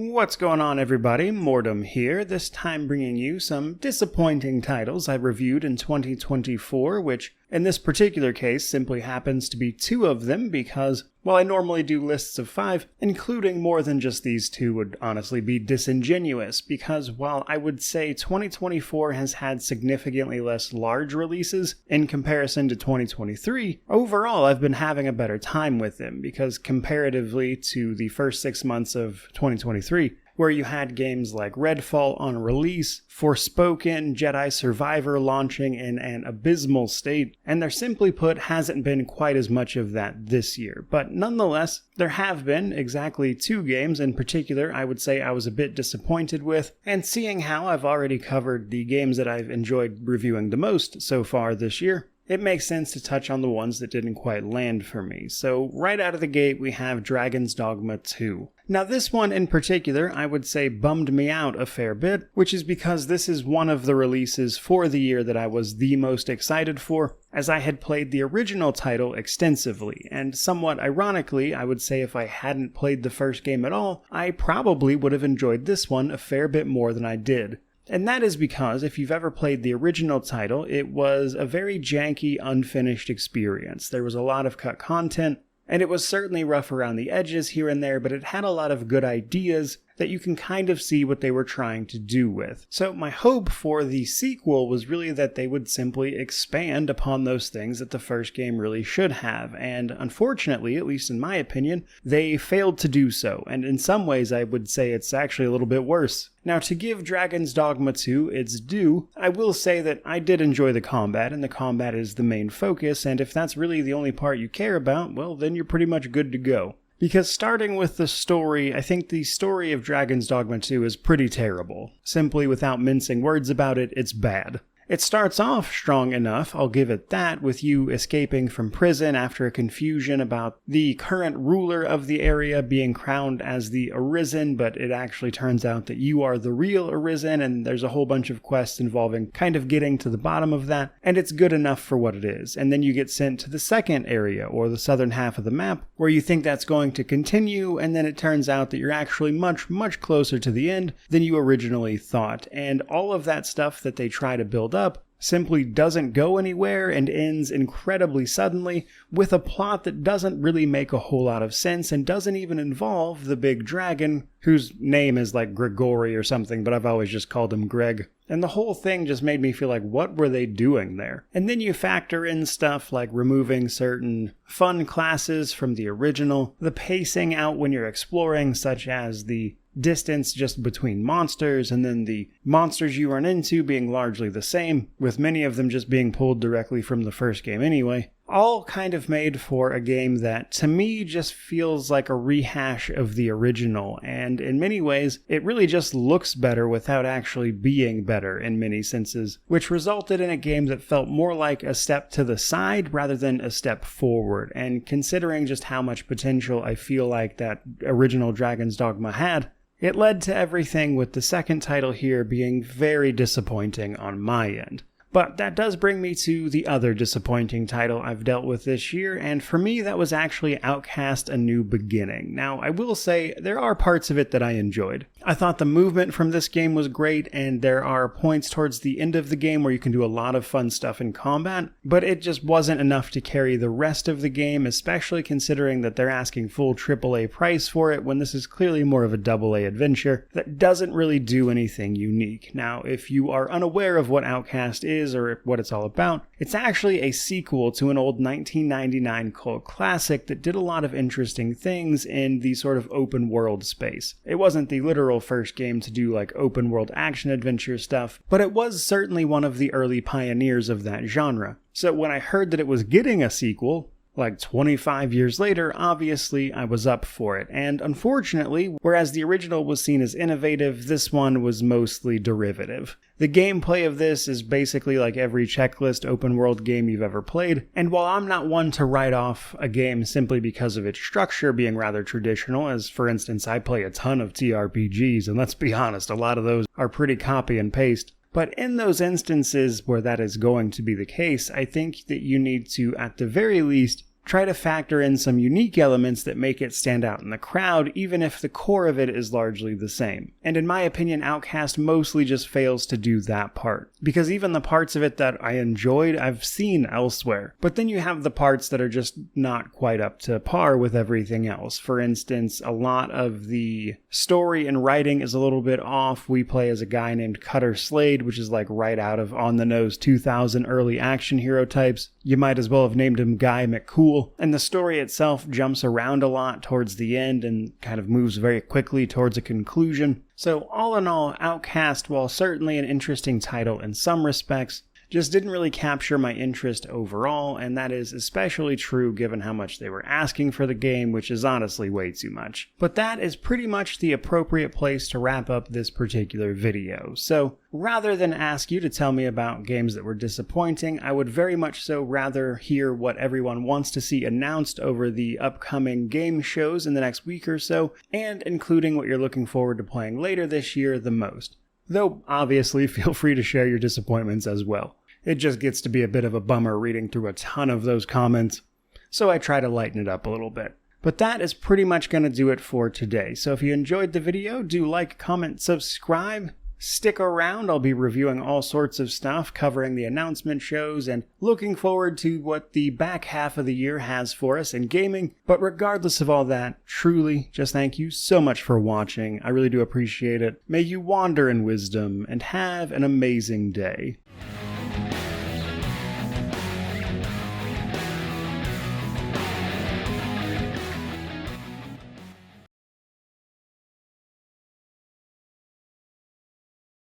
What's going on, everybody? Mortem here, this time bringing you some disappointing titles I reviewed in 2024, which in this particular case simply happens to be 2 of them because, while I normally do lists of 5, including more than just these 2 would honestly be disingenuous, because while I would say 2024 has had significantly less large releases in comparison to 2023, overall I've been having a better time with them, because comparatively to the first 6 months of 2023, where you had games like Redfall on release, Forspoken, Jedi Survivor launching in an abysmal state, and there simply put hasn't been quite as much of that this year. But nonetheless, there have been exactly 2 games in particular I would say I was a bit disappointed with, and seeing how I've already covered the games that I've enjoyed reviewing the most so far this year, it makes sense to touch on the ones that didn't quite land for me. So right out of the gate we have Dragon's Dogma 2. Now this one in particular I would say bummed me out a fair bit, which is because this is one of the releases for the year that I was the most excited for, as I had played the original title extensively, and somewhat ironically I would say if I hadn't played the first game at all, I probably would have enjoyed this one a fair bit more than I did. And that is because, if you've ever played the original title, it was a very janky, unfinished experience. There was a lot of cut content, and it was certainly rough around the edges here and there, but it had a lot of good ideas that you can kind of see what they were trying to do with. So my hope for the sequel was really that they would simply expand upon those things that the first game really should have, and unfortunately, at least in my opinion, they failed to do so, and in some ways I would say it's actually a little bit worse. Now, to give Dragon's Dogma 2 its due, I will say that I did enjoy the combat, and the combat is the main focus, and if that's really the only part you care about, well, then you're pretty much good to go. Because starting with the story, I think the story of Dragon's Dogma 2 is pretty terrible. Simply without mincing words about it, it's bad. It starts off strong enough, I'll give it that, with you escaping from prison after a confusion about the current ruler of the area being crowned as the Arisen, but it actually turns out that you are the real Arisen, and there's a whole bunch of quests involving kind of getting to the bottom of that, and it's good enough for what it is. And then you get sent to the second area, or the southern half of the map, where you think that's going to continue, and then it turns out that you're actually much, much closer to the end than you originally thought. And all of that stuff that they try to build up simply doesn't go anywhere and ends incredibly suddenly with a plot that doesn't really make a whole lot of sense and doesn't even involve the big dragon, whose name is like Gregory or something, but I've always just called him Greg. And the whole thing just made me feel like, what were they doing there? And then you factor in stuff like removing certain fun classes from the original, the pacing out when you're exploring, such as the distance just between monsters, and then the monsters you run into being largely the same, with many of them just being pulled directly from the first game anyway. All kind of made for a game that, to me, just feels like a rehash of the original, and in many ways, it really just looks better without actually being better in many senses, which resulted in a game that felt more like a step to the side rather than a step forward, and considering just how much potential I feel like that original Dragon's Dogma had, it led to everything with the second title here being very disappointing on my end. But that does bring me to the other disappointing title I've dealt with this year, and for me that was actually Outcast: A New Beginning. Now, I will say there are parts of it that I enjoyed. I thought the movement from this game was great, and there are points towards the end of the game where you can do a lot of fun stuff in combat, but it just wasn't enough to carry the rest of the game, especially considering that they're asking full AAA price for it when this is clearly more of a AA adventure that doesn't really do anything unique. Now, if you are unaware of what Outcast is, or what it's all about, it's actually a sequel to an old 1999 cult classic that did a lot of interesting things in the sort of open world space. It wasn't the literal first game to do like open world action adventure stuff, but it was certainly one of the early pioneers of that genre. So when I heard that it was getting a sequel, like 25 years later, obviously I was up for it, and unfortunately, whereas the original was seen as innovative, this one was mostly derivative. The gameplay of this is basically like every checklist open world game you've ever played, and while I'm not one to write off a game simply because of its structure being rather traditional, as for instance I play a ton of TRPGs, and let's be honest, a lot of those are pretty copy and paste, but in those instances where that is going to be the case, I think that you need to, at the very least, try to factor in some unique elements that make it stand out in the crowd, even if the core of it is largely the same. And in my opinion, Outcast mostly just fails to do that part. Because even the parts of it that I enjoyed, I've seen elsewhere. But then you have the parts that are just not quite up to par with everything else. For instance, a lot of the story and writing is a little bit off. We play as a guy named Cutter Slade, which is like right out of on-the-nose 2000 early action hero types. You might as well have named him Guy McCool. And the story itself jumps around a lot towards the end and kind of moves very quickly towards a conclusion. So all in all, Outcast, while certainly an interesting title in some respects, just didn't really capture my interest overall, and that is especially true given how much they were asking for the game, which is honestly way too much. But that is pretty much the appropriate place to wrap up this particular video. So rather than ask you to tell me about games that were disappointing, I would very much so rather hear what everyone wants to see announced over the upcoming game shows in the next week or so, and including what you're looking forward to playing later this year the most. Though, obviously, feel free to share your disappointments as well. It just gets to be a bit of a bummer reading through a ton of those comments, so I try to lighten it up a little bit. But that is pretty much going to do it for today. So if you enjoyed the video, do like, comment, subscribe. Stick around, I'll be reviewing all sorts of stuff, covering the announcement shows, and looking forward to what the back half of the year has for us in gaming. But regardless of all that, truly, just thank you so much for watching. I really do appreciate it. May you wander in wisdom, and have an amazing day.